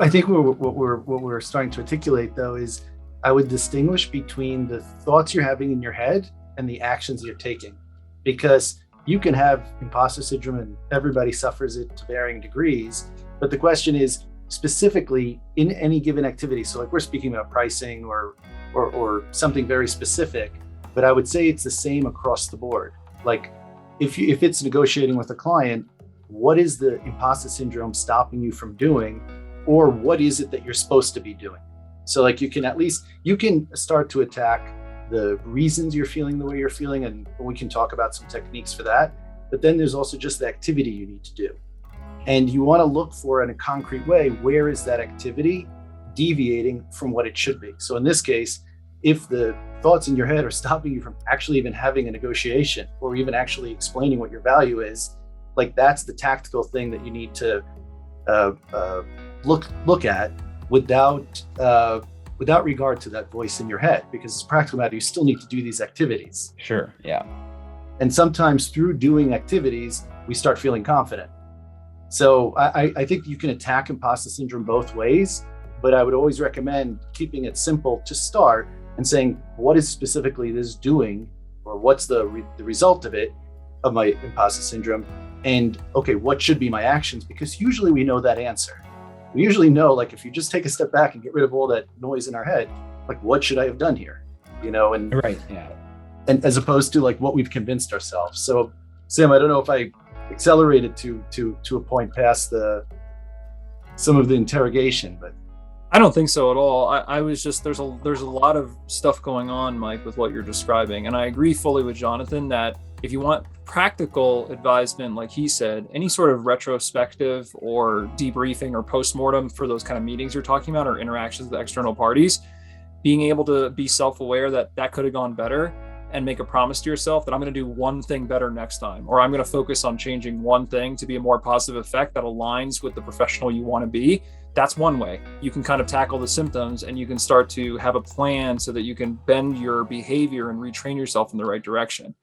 I think what we're starting to articulate though is I would distinguish between the thoughts you're having in your head and the actions you're taking, because you can have imposter syndrome and everybody suffers it to varying degrees. But the question is specifically in any given activity. So like we're speaking about pricing or something very specific, but I would say it's the same across the board. Like if it's negotiating with a client, what is the imposter syndrome stopping you from doing? Or what is it that you're supposed to be doing? So like you can start to attack the reasons you're feeling the way you're feeling, and we can talk about some techniques for that. But then there's also just the activity you need to do. And you want to look for in a concrete way, where is that activity deviating from what it should be? So in this case, if the thoughts in your head are stopping you from actually even having a negotiation or even actually explaining what your value is, like that's the tactical thing that you need to look at without regard to that voice in your head, because it's a practical matter, you still need to do these activities. Sure. Yeah. And sometimes through doing activities, we start feeling confident. So I think you can attack imposter syndrome both ways, but I would always recommend keeping it simple to start and saying, what is specifically this doing, or what's the result of it, of my imposter syndrome? And okay, what should be my actions? Because usually we know that answer. We usually know, like, if you just take a step back and get rid of all that noise in our head, like, what should I have done here? And right. Yeah. And as opposed to like what we've convinced ourselves. So Sam, I don't know if I accelerated to a point past some of the interrogation, but I don't think so at all. I was just, there's a lot of stuff going on, Mike, with what you're describing. And I agree fully with Jonathan that if you want practical advisement, like he said, any sort of retrospective or debriefing or postmortem for those kind of meetings you're talking about or interactions with external parties, being able to be self-aware that could have gone better and make a promise to yourself that I'm going to do one thing better next time, or I'm going to focus on changing one thing to be a more positive effect that aligns with the professional you want to be. That's one way you can kind of tackle the symptoms, and you can start to have a plan so that you can bend your behavior and retrain yourself in the right direction.